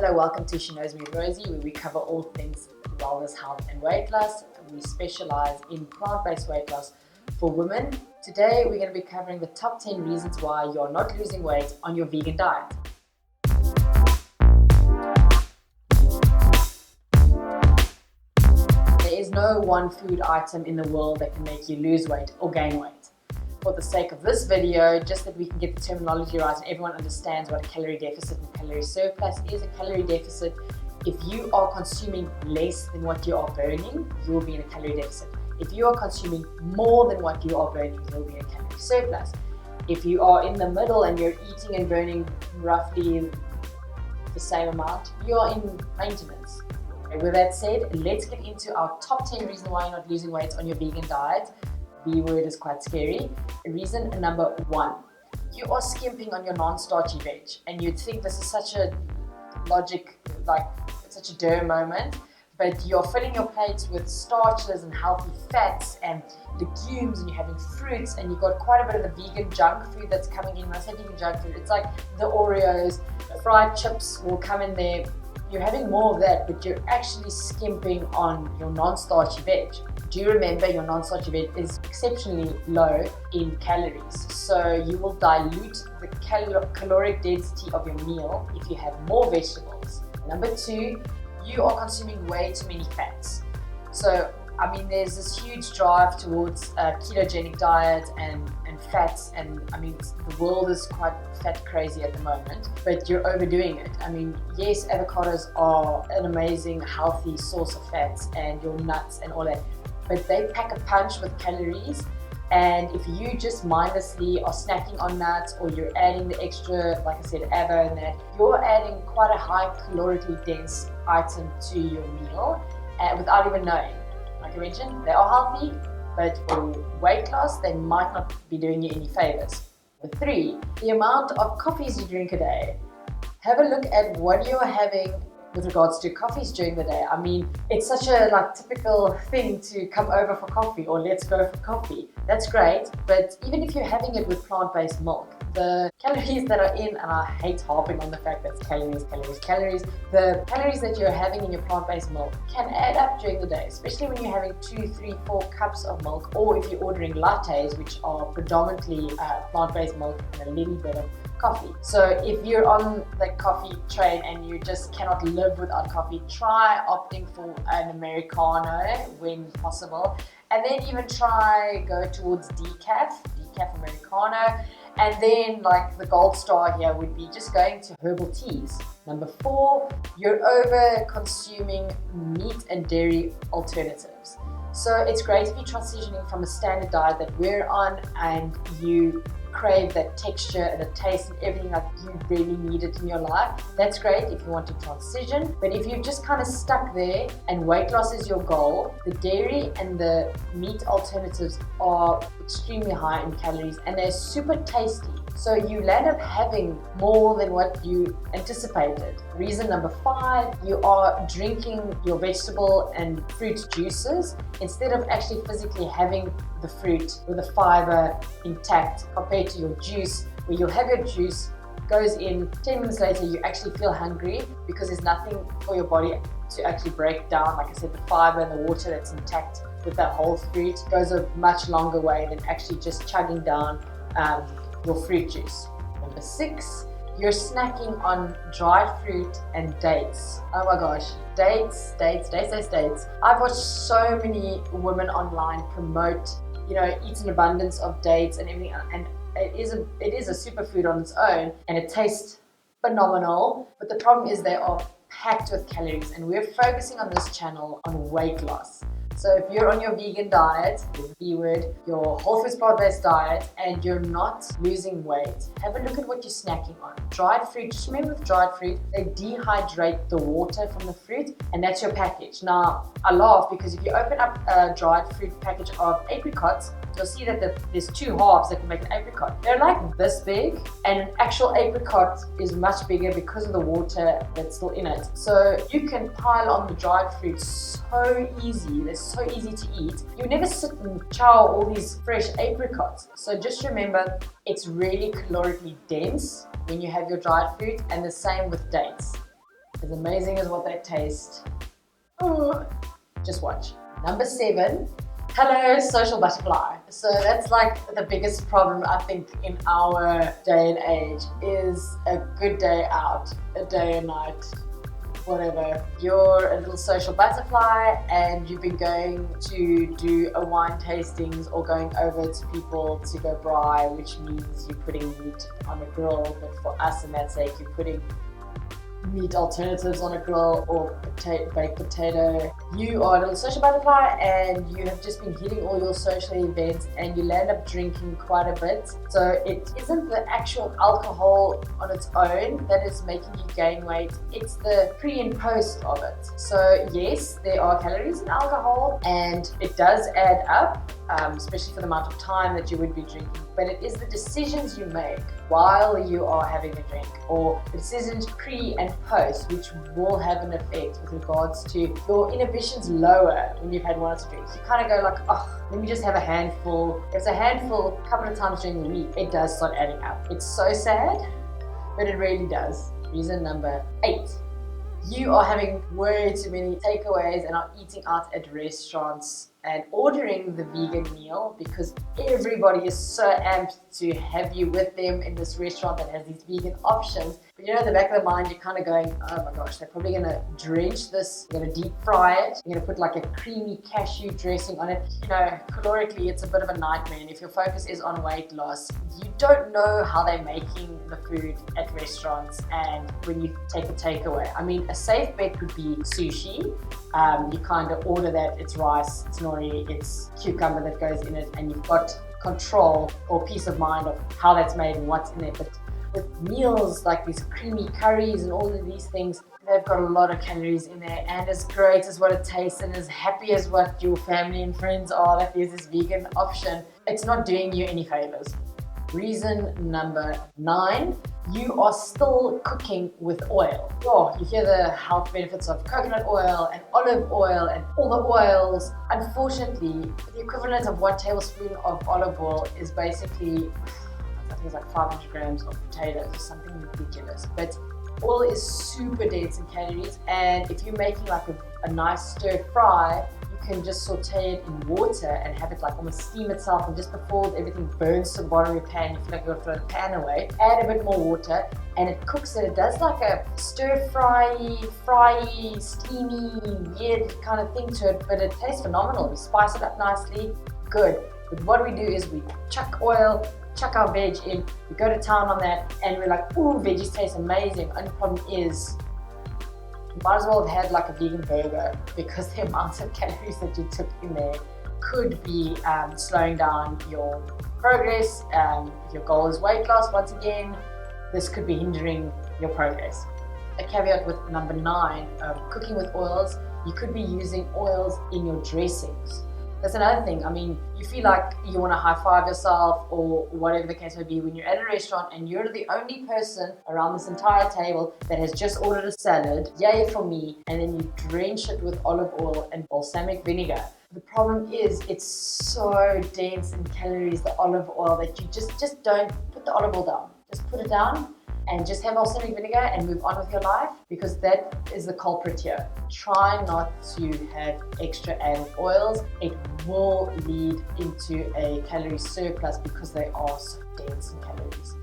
Hello, welcome to She Knows Me with Rosie, where we cover all things wellness, health and weight loss. We specialize in plant-based weight loss for women. Today we're going to be covering the top 10 reasons why you're not losing weight on your vegan diet. There is no one food item in the world that can make you lose weight or gain weight. For the sake of this video, just that we can get the terminology right and everyone understands what a calorie deficit and calorie surplus is. A calorie deficit, if you are consuming less than what you are burning, you will be in a calorie deficit. If you are consuming more than what you are burning, you will be in a calorie surplus. If you are in the middle and you're eating and burning roughly the same amount, you are in maintenance. And with that said, let's get into our top 10 reasons why you're not losing weight on your vegan diet. B word is quite scary. Reason number 1, you are skimping on your non-starchy veg, and you'd think this is such a logic, like it's such a duh moment, but you're filling your plates with starches and healthy fats and legumes, and you're having fruits, and you've got quite a bit of the vegan junk food that's coming in. When I say vegan junk food, it's like the Oreos, the fried chips will come in there. You're having more of that, but you're actually skimping on your non-starchy veg. Do you remember your non-starchy veg is exceptionally low in calories, so you will dilute the caloric density of your meal if you have more vegetables. Number 2, you are consuming way too many fats. So I mean, there's this huge drive towards a ketogenic diet and fats, and I mean, the world is quite fat crazy at the moment, but you're overdoing it. I mean, yes, avocados are an amazing healthy source of fats, and your nuts and all that, but they pack a punch with calories. And if you just mindlessly are snacking on nuts, or you're adding the extra, like I said, avo and that, you're adding quite a high calorically dense item to your meal without even knowing. Like I mentioned, they are healthy, but for weight loss, they might not be doing you any favors. Number 3, the amount of coffees you drink a day. Have a look at what you're having with regards to coffees during the day. I mean, it's such a typical thing to come over for coffee or let's go for coffee. That's great, but even if you're having it with plant-based milk, the calories that are in, and I hate harping on the fact that it's calories, the calories that you're having in your plant-based milk can add up during the day, especially when you're having 2, 3, 4 cups of milk, or if you're ordering lattes, which are predominantly plant-based milk and a little bit of coffee. So if you're on the coffee train and you just cannot live without coffee, try opting for an Americano when possible, and then even try go towards decaf Americano. And then like the gold star here would be just going to herbal teas. Number 4, you're over consuming meat and dairy alternatives. So it's great if you're transitioning from a standard diet that we're on and you crave that texture and the taste and everything like you really need it in your life. That's great if you want to transition, but if you're just kind of stuck there and weight loss is your goal, the dairy and the meat alternatives are extremely high in calories and they're super tasty. So you land up having more than what you anticipated. Reason number 5, you are drinking your vegetable and fruit juices instead of actually physically having the fruit with the fiber intact compared to your juice, where you'll have your juice, goes in, 10 minutes later you actually feel hungry because there's nothing for your body to actually break down. Like I said, the fiber and the water that's intact with that whole fruit goes a much longer way than actually just chugging down your fruit juice. Number 6, you're snacking on dried fruit and dates. Oh my gosh, dates. I've watched so many women online promote, eat an abundance of dates and everything, and it is a superfood on its own, and it tastes phenomenal. But the problem is they are packed with calories, and we're focusing on this channel on weight loss. So if you're on your vegan diet, the B word, your whole foods plant-based diet, and you're not losing weight, have a look at what you're snacking on. Dried fruit, just remember with dried fruit, they dehydrate the water from the fruit, and that's your package. Now, I laugh because if you open up a dried fruit package of apricots, you'll see that there's 2 halves that can make an apricot. They're like this big, and an actual apricot is much bigger because of the water that's still in it. So you can pile on the dried fruit so easy. They're so easy to eat. You never sit and chow all these fresh apricots. So just remember, it's really calorically dense when you have your dried fruit, and the same with dates. as amazing as what they taste. Ooh, just watch. Number 7, hello social butterfly. So that's like the biggest problem I think in our day and age is a good day out, a day and night, whatever. You're a little social butterfly and you've been going to do a wine tastings or going over to people to go braai, which means you're putting meat on a grill, but for us in that sake you're putting meat alternatives on a grill or baked potato. You are a little social butterfly and you have just been hitting all your social events and you land up drinking quite a bit. So it isn't the actual alcohol on its own that is making you gain weight, it's the pre and post of it. So yes, there are calories in alcohol and it does add up, especially for the amount of time that you would be drinking, but it is the decisions you make while you are having a drink or the decisions pre and post which will have an effect with regards to your inhibitions lower when you've had one or two drinks. You kind of go like, oh, let me just have a handful. If it's a handful a couple of times during the week, it does start adding up. It's so sad, but it really does. Reason number 8. You are having way too many takeaways and are eating out at restaurants and ordering the vegan meal because everybody is so amped to have you with them in this restaurant that has these vegan options. But you know, in the back of the mind, you're kind of going, oh my gosh, they're probably going to drench this, they're going to deep fry it, you're going to put like a creamy cashew dressing on it. You know, calorically, it's a bit of a nightmare. And if your focus is on weight loss, you don't know how they're making the food at restaurants and when you take a takeaway. I mean, a safe bet would be sushi. You kind of order that, it's rice, it's nori, it's cucumber that goes in it, and you've got control or peace of mind of how that's made and what's in it. But with meals like these creamy curries and all of these things, they've got a lot of calories in there, and as great as what it tastes and as happy as what your family and friends are that there's this vegan option, it's not doing you any favors. Reason number 9, you are still cooking with oil. Oh, you hear the health benefits of coconut oil and olive oil and all the oils. Unfortunately, the equivalent of 1 tablespoon of olive oil is basically, I think it's like 500 grams of potatoes or something ridiculous. But oil is super dense in calories, and if you're making like a nice stir fry, you can just saute it in water and have it like almost steam itself, and just before everything burns to the bottom of your pan, you feel like you're gonna throw the pan away, add a bit more water and it cooks it. It does like a stir fry, steamy, weird kind of thing to it, but it tastes phenomenal. We spice it up nicely, good. But what we do is we chuck oil, chuck our veg in, we go to town on that, and we're like, ooh, veggies taste amazing. Only problem is, you might as well have had like a vegan burger, because the amount of calories that you took in there could be slowing down your progress. If your goal is weight loss, once again, this could be hindering your progress. A caveat with number 9, cooking with oils, you could be using oils in your dressings. That's another thing. I mean, you feel like you want to high-five yourself or whatever the case may be when you're at a restaurant and you're the only person around this entire table that has just ordered a salad, yay for me, and then you drench it with olive oil and balsamic vinegar. The problem is it's so dense in calories, the olive oil, that you just don't put the olive oil down. Just put it down and just have balsamic vinegar and move on with your life, because that is the culprit here. Try not to have extra added oils. It will lead into a calorie surplus because they are so dense in calories.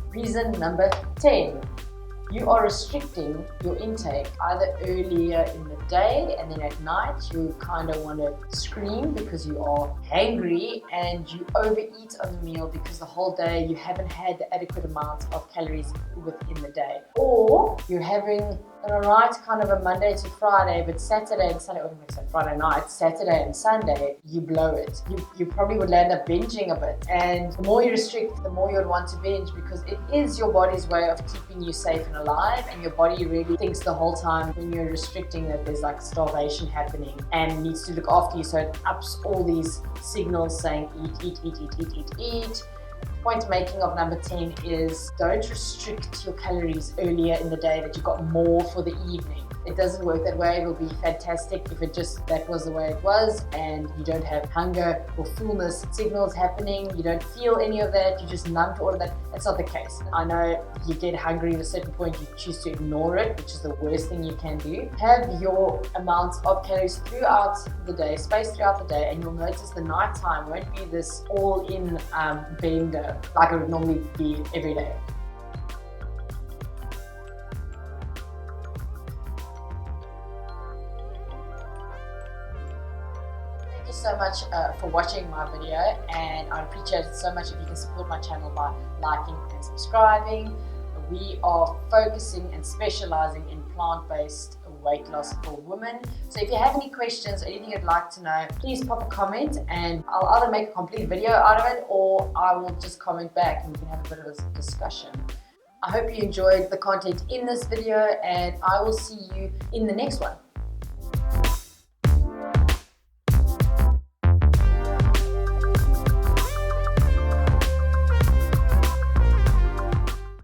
Reason number 10. You are restricting your intake either earlier in the day, and then at night you kind of want to scream because you are hangry and you overeat on the meal because the whole day you haven't had the adequate amount of calories within the day. Or you're having an alright kind of a Monday to Friday, but Saturday and Sunday, Friday night, Saturday and Sunday, you blow it. You probably would land up binging a bit. And the more you restrict, the more you'd want to binge, because it is your body's way of keeping you safe and alive, and your body really thinks the whole time when you're restricting that there's like starvation happening and needs to look after you, so it ups all these signals saying eat. Point making of number 10 is don't restrict your calories earlier in the day that you've got more for the evening. It doesn't work that way. It will be fantastic if that was the way it was, and you don't have hunger or fullness signals happening. You don't feel any of that. You're just numb to all of that. That's not the case. I know you get hungry at a certain point, you choose to ignore it, which is the worst thing you can do. Have your amounts of calories throughout the day, spaced throughout the day, and you'll notice the night time won't be this all-in bender like it would normally be every day. Thank you so much for watching my video, and I'd appreciate it so much if you can support my channel by liking and subscribing. We are focusing and specializing in plant-based weight loss for women. So if you have any questions or anything you'd like to know, please pop a comment and I'll either make a complete video out of it or I will just comment back and we can have a bit of a discussion. I hope you enjoyed the content in this video, and I will see you in the next one.